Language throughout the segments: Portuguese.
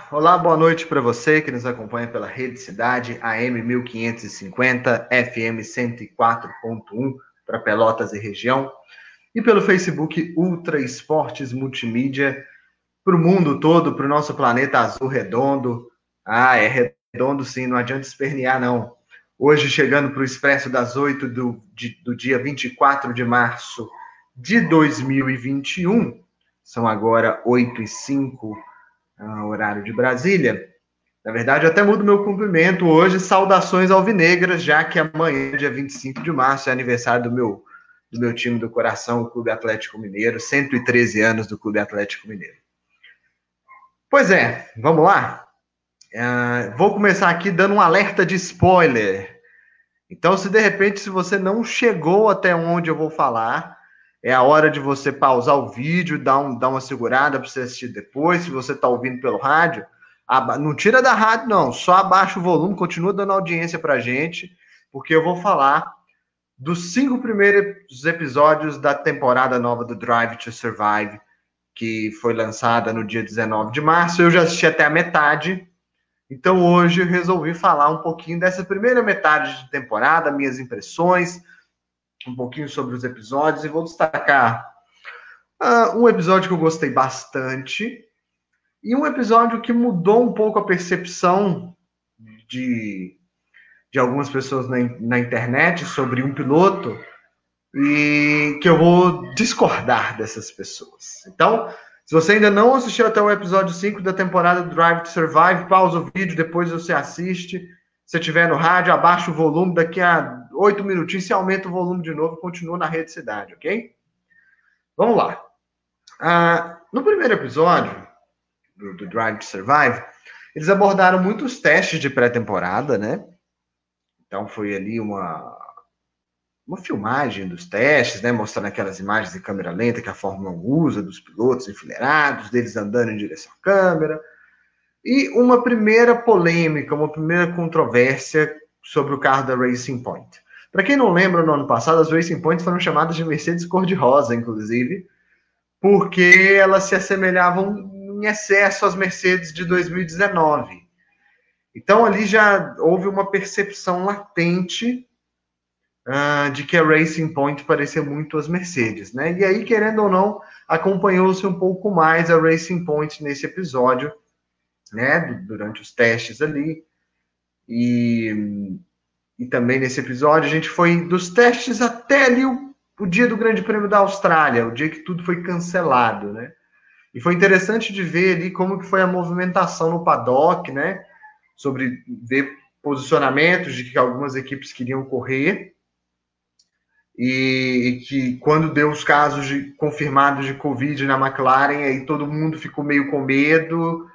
Olá, boa noite para você que nos acompanha pela Rede Cidade, AM 1550, FM 104.1 para Pelotas e região, e pelo Facebook Ultra Esportes Multimídia, para o mundo todo, para o nosso planeta azul redondo. É redondo sim, não adianta espernear não. Hoje chegando para o Expresso das 8 do dia 24 de março de 2021, são agora 8h05, horário de Brasília. Na verdade, eu até mudo meu cumprimento hoje. Saudações alvinegras, já que amanhã, dia 25 de março, é aniversário do meu time do coração, o Clube Atlético Mineiro. 113 anos do Clube Atlético Mineiro. Pois é, vamos lá? Vou começar aqui dando um alerta de spoiler. Então, se você não chegou até onde eu vou falar, é a hora de você pausar o vídeo, dar uma segurada para você assistir depois. Se você está ouvindo pelo rádio, não tira da rádio, não. Só abaixa o volume, continua dando audiência para a gente, porque eu vou falar dos 5 primeiros episódios da temporada nova do Drive to Survive, que foi lançada no dia 19 de março. Eu já assisti até a metade. Então hoje eu resolvi falar um pouquinho dessa primeira metade de temporada, minhas impressões, um pouquinho sobre os episódios, e vou destacar um episódio que eu gostei bastante e um episódio que mudou um pouco a percepção de algumas pessoas na internet sobre um piloto, e que eu vou discordar dessas pessoas. Então, se você ainda não assistiu até o episódio 5 da temporada do Drive to Survive, pausa o vídeo, depois você assiste. Se estiver no rádio, abaixa o volume, daqui a 8 minutinhos você aumenta o volume de novo e continua na Rede Cidade, ok? Vamos lá. No primeiro episódio do Drive to Survive, eles abordaram muitos testes de pré-temporada, né? Então foi ali uma filmagem dos testes, né, mostrando aquelas imagens em câmera lenta que a Fórmula 1 usa, dos pilotos enfileirados, deles andando em direção à câmera, e uma primeira polêmica, uma primeira controvérsia sobre o carro da Racing Point. Para quem não lembra, no ano passado, as Racing Points foram chamadas de Mercedes cor-de-rosa, inclusive, porque elas se assemelhavam em excesso às Mercedes de 2019. Então, ali já houve uma percepção latente de que a Racing Point parecia muito as Mercedes, né? E aí, querendo ou não, acompanhou-se um pouco mais a Racing Point nesse episódio, né? Durante os testes ali. E também nesse episódio a gente foi dos testes até ali o dia do Grande Prêmio da Austrália, o dia que tudo foi cancelado, né? E foi interessante de ver ali como que foi a movimentação no paddock, né? Sobre ver posicionamentos de que algumas equipes queriam correr, e que quando deu os casos confirmados de Covid na McLaren, aí todo mundo ficou meio com medo,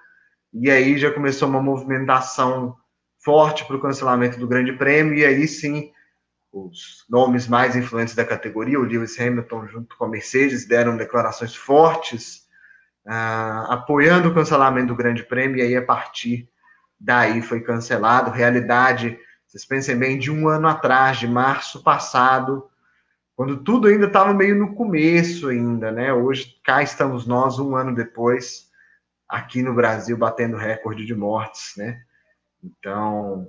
e aí já começou uma movimentação forte para o cancelamento do Grande Prêmio, e aí sim, os nomes mais influentes da categoria, o Lewis Hamilton junto com a Mercedes, deram declarações fortes, apoiando o cancelamento do Grande Prêmio, e aí a partir daí foi cancelado. Realidade, vocês pensem bem, de um ano atrás, de março passado, quando tudo ainda estava meio no começo ainda, né? Hoje, cá estamos nós, um ano depois, aqui no Brasil, batendo recorde de mortes, né? Então,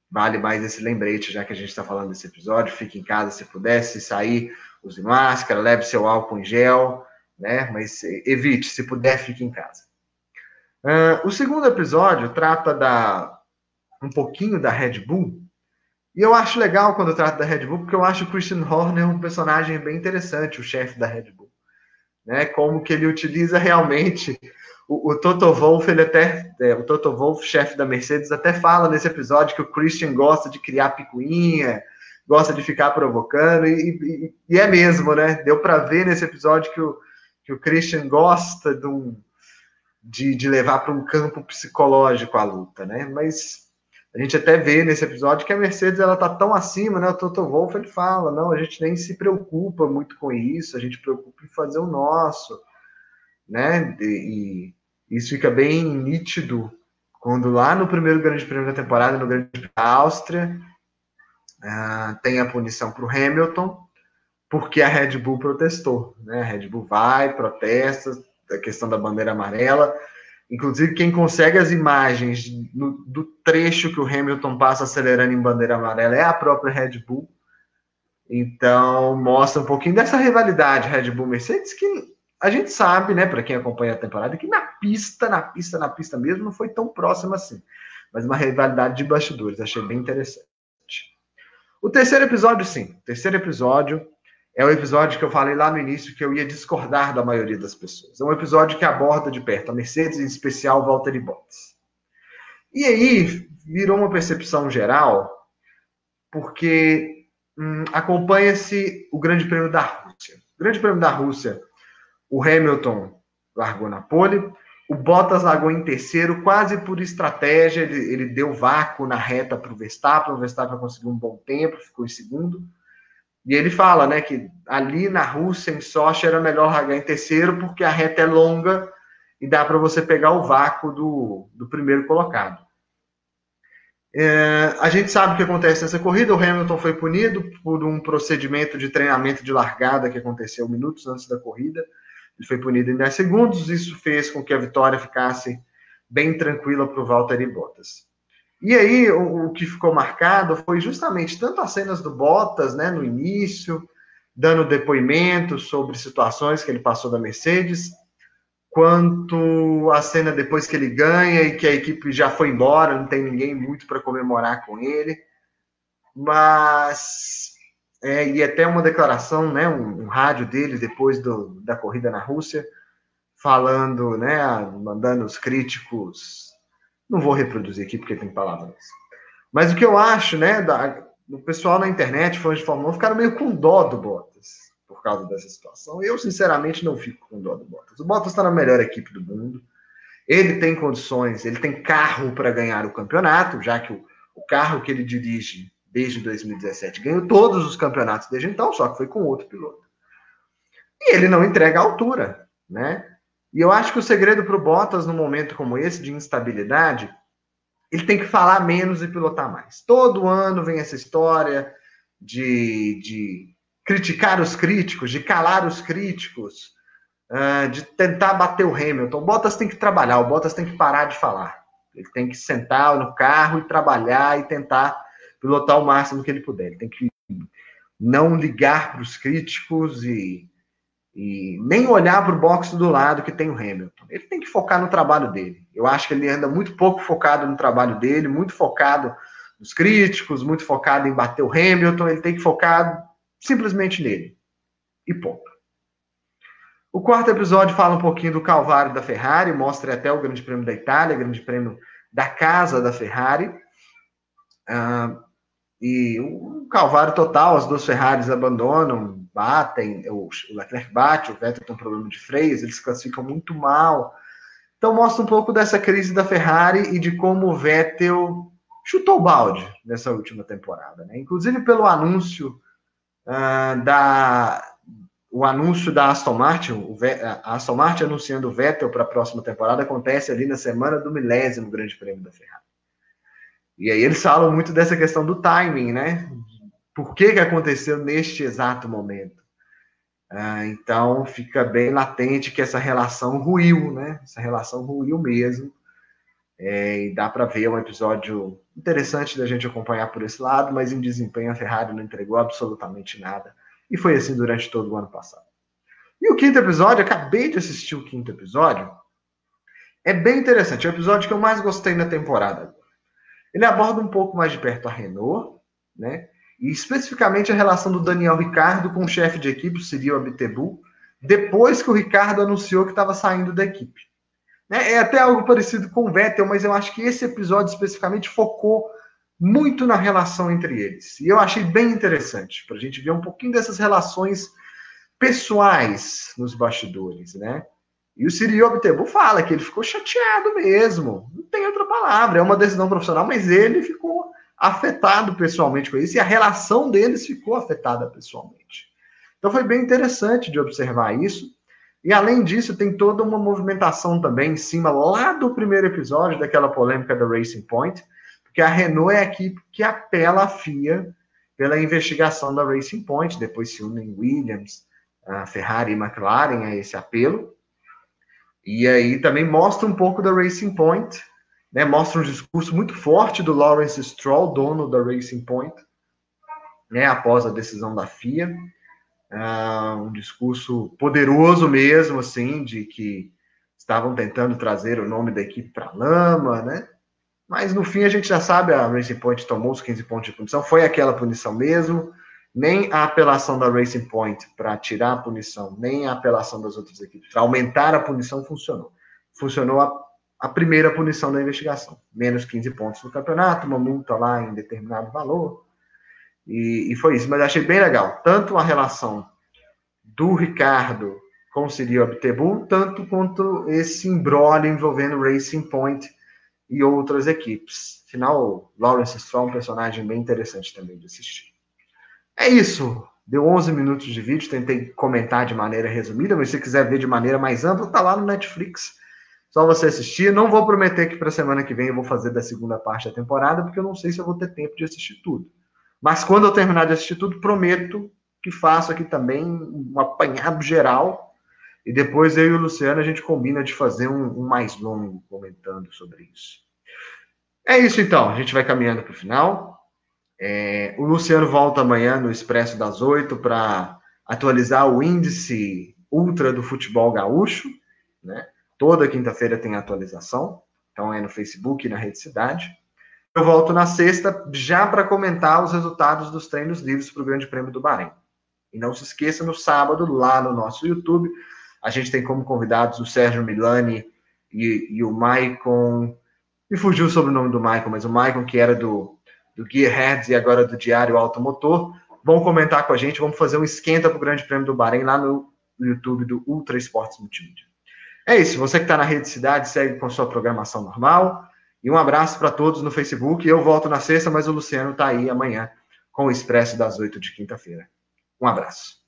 vale mais esse lembrete, já que a gente está falando desse episódio. Fique em casa se puder, se sair, use máscara, leve seu álcool em gel, né? Mas evite, se puder, fique em casa. O segundo episódio trata um pouquinho da Red Bull. E eu acho legal quando eu trato da Red Bull, porque eu acho o Christian Horner um personagem bem interessante, o chefe da Red Bull. Né? Como que ele utiliza realmente o Toto Wolff, o Toto Wolff, chefe da Mercedes, até fala nesse episódio que o Christian gosta de criar picuinha, gosta de ficar provocando, e é mesmo, né? Deu para ver nesse episódio que o Christian gosta de levar para um campo psicológico a luta, né? Mas a gente até vê nesse episódio que a Mercedes ela tá tão acima, né? O Toto Wolff ele fala, não, a gente nem se preocupa muito com isso, a gente se preocupa em fazer o nosso, né? E isso fica bem nítido quando lá no primeiro Grande Prêmio da temporada, no Grande Prêmio da Áustria, tem a punição para o Hamilton, porque a Red Bull protestou, né? A Red Bull vai, protesta, a questão da bandeira amarela, Inclusive, quem consegue as imagens do trecho que o Hamilton passa acelerando em bandeira amarela é a própria Red Bull. Então, mostra um pouquinho dessa rivalidade Red Bull-Mercedes, que a gente sabe, né, para quem acompanha a temporada, que na pista mesmo, não foi tão próxima assim. Mas uma rivalidade de bastidores, achei bem interessante. O terceiro episódio, sim. O terceiro episódio é o episódio que eu falei lá no início que eu ia discordar da maioria das pessoas. É um episódio que aborda de perto a Mercedes, em especial Valtteri Bottas. E aí virou uma percepção geral, porque acompanha-se o Grande Prêmio da Rússia. O Grande Prêmio da Rússia, o Hamilton largou na pole, o Bottas largou em terceiro, quase por estratégia, ele deu vácuo na reta para o Verstappen conseguiu um bom tempo, ficou em segundo. E ele fala, né, que ali na Rússia, em Sochi, era melhor largar em terceiro, porque a reta é longa e dá para você pegar o vácuo do primeiro colocado. A gente sabe o que acontece nessa corrida. O Hamilton foi punido por um procedimento de treinamento de largada que aconteceu minutos antes da corrida. Ele foi punido em 10 segundos. Isso fez com que a vitória ficasse bem tranquila para o Valtteri Bottas. E aí, o que ficou marcado foi justamente tanto as cenas do Bottas, né, no início, dando depoimentos sobre situações que ele passou da Mercedes, quanto a cena depois que ele ganha e que a equipe já foi embora, não tem ninguém muito para comemorar com ele. Mas, e até uma declaração, né, um rádio dele depois da corrida na Rússia, falando, né, mandando os críticos. Não vou reproduzir aqui porque tem palavras. Mas o que eu acho, né, o pessoal na internet, fãs de Fórmula 1, ficaram meio com dó do Bottas por causa dessa situação. Eu, sinceramente, não fico com dó do Bottas. O Bottas está na melhor equipe do mundo. Ele tem condições, ele tem carro para ganhar o campeonato, já que o carro que ele dirige desde 2017 ganhou todos os campeonatos desde então, só que foi com outro piloto. E ele não entrega a altura, né? E eu acho que o segredo para o Bottas, num momento como esse de instabilidade, ele tem que falar menos e pilotar mais. Todo ano vem essa história de criticar os críticos, de calar os críticos, de tentar bater o Hamilton. O Bottas tem que trabalhar, o Bottas tem que parar de falar. Ele tem que sentar no carro e trabalhar e tentar pilotar o máximo que ele puder. Ele tem que não ligar para os críticos e nem olhar para o box do lado que tem o Hamilton. Ele tem que focar no trabalho dele. Eu acho que ele anda muito pouco focado no trabalho dele, muito focado nos críticos, muito focado em bater o Hamilton. Ele tem que focar simplesmente nele. E ponto. O quarto episódio fala um pouquinho do calvário da Ferrari, mostra até o Grande Prêmio da Itália, o Grande Prêmio da casa da Ferrari. E um calvário total, as duas Ferraris abandonam, batem, o Leclerc bate, o Vettel tem um problema de freios, eles classificam muito mal. Então mostra um pouco dessa crise da Ferrari e de como o Vettel chutou o balde nessa última temporada, né? Inclusive pelo anúncio o anúncio da Aston Martin, a Aston Martin anunciando o Vettel para a próxima temporada acontece ali na semana do 10º Grande Prêmio da Ferrari. E aí eles falam muito dessa questão do timing, né? Por que aconteceu neste exato momento? Então fica bem latente que essa relação ruiu, né? Essa relação ruiu mesmo. E dá para ver um episódio interessante da gente acompanhar por esse lado, mas em desempenho a Ferrari não entregou absolutamente nada. E foi assim durante todo o ano passado. E o quinto episódio, acabei de assistir o quinto episódio, é bem interessante. É o episódio que eu mais gostei na temporada. Ele aborda um pouco mais de perto a Renault, né? E especificamente a relação do Daniel Ricciardo com o chefe de equipe, o Cyril Abiteboul, depois que o Ricciardo anunciou que estava saindo da equipe. É até algo parecido com o Vettel, mas eu acho que esse episódio especificamente focou muito na relação entre eles. E eu achei bem interessante, para a gente ver um pouquinho dessas relações pessoais nos bastidores, né? E o Cyril Abiteboul fala que ele ficou chateado mesmo. Não tem outra palavra. É uma decisão profissional, mas ele ficou afetado pessoalmente com isso. E a relação deles ficou afetada pessoalmente. Então foi bem interessante de observar isso. E além disso, tem toda uma movimentação também em cima lá do primeiro episódio, daquela polêmica da Racing Point, porque a Renault é a equipe que apela à FIA pela investigação da Racing Point. Depois se unem Williams, a Ferrari e McLaren a esse apelo. E aí também mostra um pouco da Racing Point, né? Mostra um discurso muito forte do Lawrence Stroll, dono da Racing Point, né? Após a decisão da FIA. Um discurso poderoso mesmo, assim, de que estavam tentando trazer o nome da equipe para a lama, né? Mas no fim a gente já sabe, a Racing Point tomou os 15 pontos de punição, foi aquela punição mesmo, nem a apelação da Racing Point para tirar a punição, nem a apelação das outras equipes para aumentar a punição funcionou. Funcionou a primeira punição da investigação, menos 15 pontos no campeonato, uma multa lá em determinado valor, e foi isso. Mas achei bem legal, tanto a relação do Ricardo com o Cyril Abiteboul, tanto quanto esse imbróglio envolvendo Racing Point e outras equipes. Afinal, Lawrence Stroll é um personagem bem interessante também de assistir. É isso. Deu 11 minutos de vídeo, tentei comentar de maneira resumida, mas se você quiser ver de maneira mais ampla, tá lá no Netflix. Só você assistir. Não vou prometer que para a semana que vem eu vou fazer da segunda parte da temporada, porque eu não sei se eu vou ter tempo de assistir tudo. Mas quando eu terminar de assistir tudo, prometo que faço aqui também um apanhado geral. E depois eu e o Luciano a gente combina de fazer um mais longo comentando sobre isso. É isso então, a gente vai caminhando para o final. O Luciano volta amanhã no Expresso das 8 para atualizar o índice ultra do futebol gaúcho, né? Toda quinta-feira tem atualização, então é no Facebook e na Rede Cidade. Eu volto na sexta já para comentar os resultados dos treinos livres para o Grande Prêmio do Bahrein. E não se esqueça, no sábado, lá no nosso YouTube, a gente tem como convidados o Sérgio Milani e o Maicon. Me fugiu o sobrenome do Maicon, mas o Maicon, que era do Gearheads e agora do Diário Automotor, vão comentar com a gente, vamos fazer um esquenta para o Grande Prêmio do Bahrein lá no YouTube do Ultra Esportes Multimídia. É isso, você que está na Rede Cidade, segue com a sua programação normal. E um abraço para todos no Facebook. Eu volto na sexta, mas o Luciano está aí amanhã com o Expresso das 8 de quinta-feira. Um abraço.